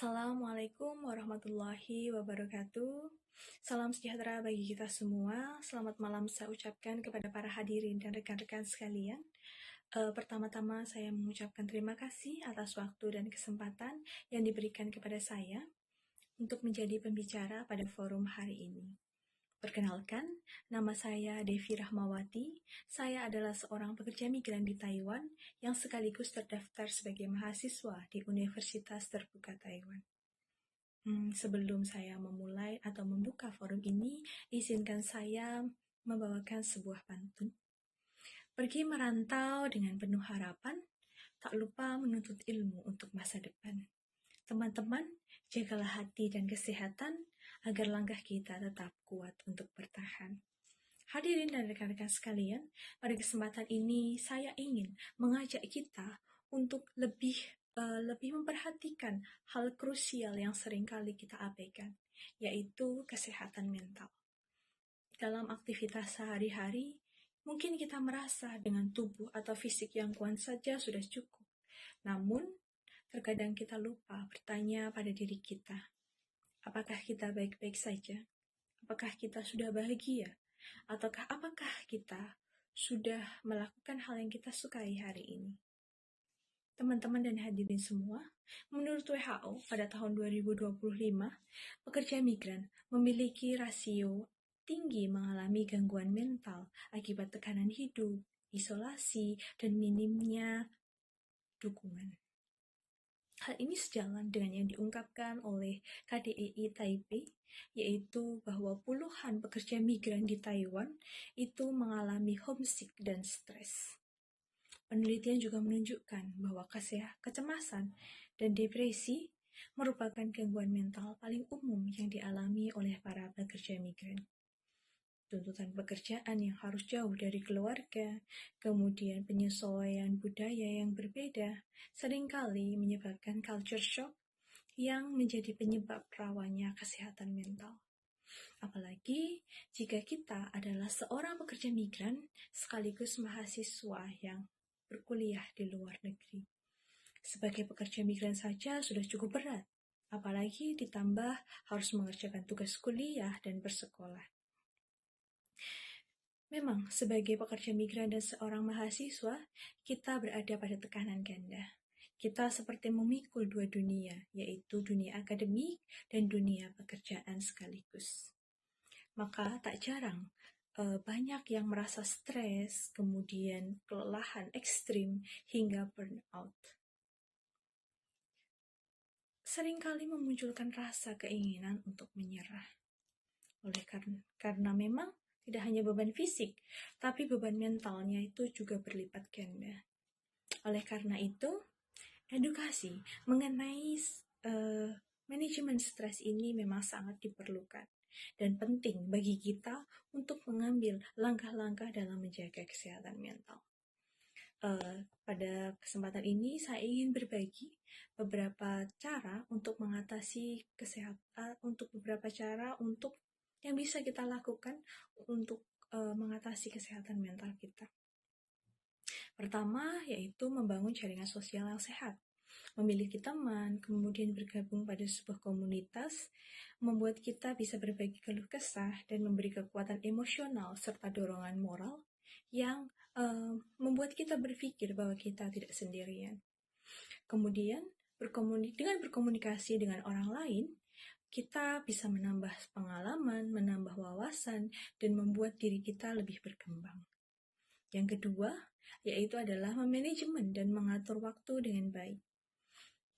Assalamualaikum warahmatullahi wabarakatuh. Salam sejahtera bagi kita semua. Selamat malam saya ucapkan kepada para hadirin dan rekan-rekan sekalian. Pertama-tama saya mengucapkan terima kasih atas waktu dan kesempatan yang diberikan kepada saya untuk menjadi pembicara pada forum hari ini. Perkenalkan, nama saya Devi Rahmawati. Saya adalah seorang pekerja migran di Taiwan yang sekaligus terdaftar sebagai mahasiswa di Universitas Terbuka Taiwan. Sebelum saya memulai atau membuka forum ini, izinkan saya membawakan sebuah pantun. Pergi merantau dengan penuh harapan, tak lupa menuntut ilmu untuk masa depan. Teman-teman, jagalah hati dan kesehatan agar langkah kita tetap kuat untuk bertahan. Hadirin dan rekan-rekan sekalian, pada kesempatan ini saya ingin mengajak kita untuk lebih memperhatikan hal krusial yang seringkali kita abaikan, yaitu kesehatan mental. Dalam aktivitas sehari-hari, mungkin kita merasa dengan tubuh atau fisik yang kuat saja sudah cukup. Namun, terkadang kita lupa bertanya pada diri kita, apakah kita baik-baik saja? Apakah kita sudah bahagia? Ataukah apakah kita sudah melakukan hal yang kita sukai hari ini? Teman-teman dan hadirin semua, menurut WHO pada tahun 2025, pekerja migran memiliki rasio tinggi mengalami gangguan mental akibat tekanan hidup, isolasi, dan minimnya dukungan. Hal ini sejalan dengan yang diungkapkan oleh KDEI Taipei, yaitu bahwa puluhan pekerja migran di Taiwan itu mengalami homesick dan stres. Penelitian juga menunjukkan bahwa kecemasan dan depresi merupakan gangguan mental paling umum yang dialami oleh para pekerja migran. Tuntutan pekerjaan yang harus jauh dari keluarga, kemudian penyesuaian budaya yang berbeda, seringkali menyebabkan culture shock yang menjadi penyebab rawannya kesehatan mental. Apalagi jika kita adalah seorang pekerja migran sekaligus mahasiswa yang berkuliah di luar negeri. Sebagai pekerja migran saja sudah cukup berat, apalagi ditambah harus mengerjakan tugas kuliah dan bersekolah. Memang, sebagai pekerja migran dan seorang mahasiswa, kita berada pada tekanan ganda. Kita seperti memikul dua dunia, yaitu dunia akademik dan dunia pekerjaan sekaligus. Maka tak jarang banyak yang merasa stres, kemudian kelelahan ekstrim, hingga burnout. Seringkali memunculkan rasa keinginan untuk menyerah. Karena memang tidak hanya beban fisik, tapi beban mentalnya itu juga berlipat ganda. Oleh karena itu, edukasi mengenai manajemen stres ini memang sangat diperlukan dan penting bagi kita untuk mengambil langkah-langkah dalam menjaga kesehatan mental. Pada kesempatan ini saya ingin berbagi beberapa cara untuk mengatasi yang bisa kita lakukan untuk mengatasi kesehatan mental kita. Pertama, yaitu membangun jaringan sosial yang sehat. Memiliki teman, kemudian bergabung pada sebuah komunitas, membuat kita bisa berbagi keluh kesah dan memberi kekuatan emosional serta dorongan moral yang membuat kita berpikir bahwa kita tidak sendirian. Kemudian, dengan berkomunikasi dengan orang lain, kita bisa menambah pengalaman, menambah wawasan, dan membuat diri kita lebih berkembang. Yang kedua, yaitu adalah memanajemen dan mengatur waktu dengan baik.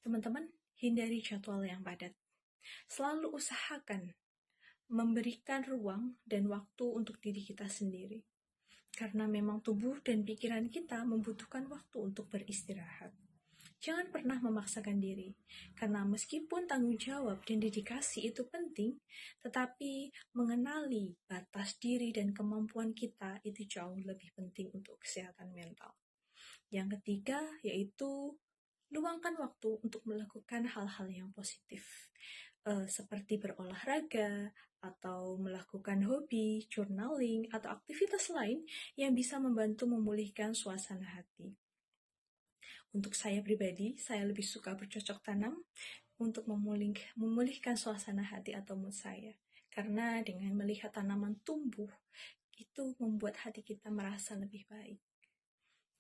Teman-teman, hindari jadwal yang padat. Selalu usahakan memberikan ruang dan waktu untuk diri kita sendiri. Karena memang tubuh dan pikiran kita membutuhkan waktu untuk beristirahat. Jangan pernah memaksakan diri, karena meskipun tanggung jawab dan dedikasi itu penting, tetapi mengenali batas diri dan kemampuan kita itu jauh lebih penting untuk kesehatan mental. Yang ketiga, yaitu luangkan waktu untuk melakukan hal-hal yang positif, seperti berolahraga, atau melakukan hobi, journaling, atau aktivitas lain yang bisa membantu memulihkan suasana hati. Untuk saya pribadi, saya lebih suka bercocok tanam untuk memulihkan suasana hati atau mood saya. Karena dengan melihat tanaman tumbuh, itu membuat hati kita merasa lebih baik.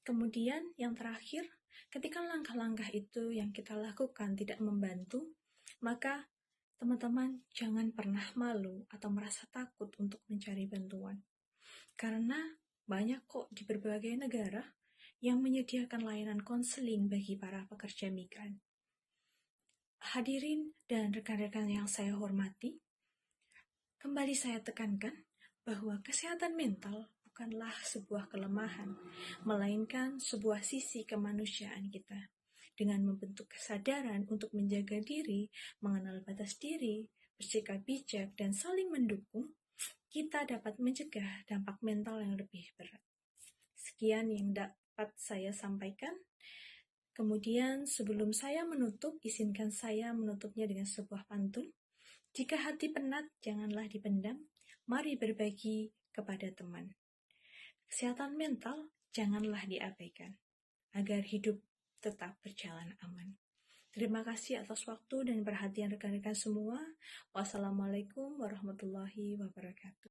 Kemudian yang terakhir, ketika langkah-langkah itu yang kita lakukan tidak membantu, maka teman-teman jangan pernah malu atau merasa takut untuk mencari bantuan. Karena banyak kok di berbagai negara yang menyediakan layanan konseling bagi para pekerja migran. Hadirin dan rekan-rekan yang saya hormati, kembali saya tekankan bahwa kesehatan mental bukanlah sebuah kelemahan, melainkan sebuah sisi kemanusiaan kita. Dengan membentuk kesadaran untuk menjaga diri, mengenal batas diri, bersikap bijak, dan saling mendukung, kita dapat mencegah dampak mental yang lebih berat. Sekian yang dapat saya sampaikan. Kemudian sebelum saya menutup, izinkan saya menutupnya dengan sebuah pantun. Jika hati penat, janganlah dipendam, mari berbagi kepada teman. Kesehatan mental janganlah diabaikan, agar hidup tetap berjalan aman. Terima kasih atas waktu dan perhatian rekan-rekan semua. Wassalamualaikum warahmatullahi wabarakatuh.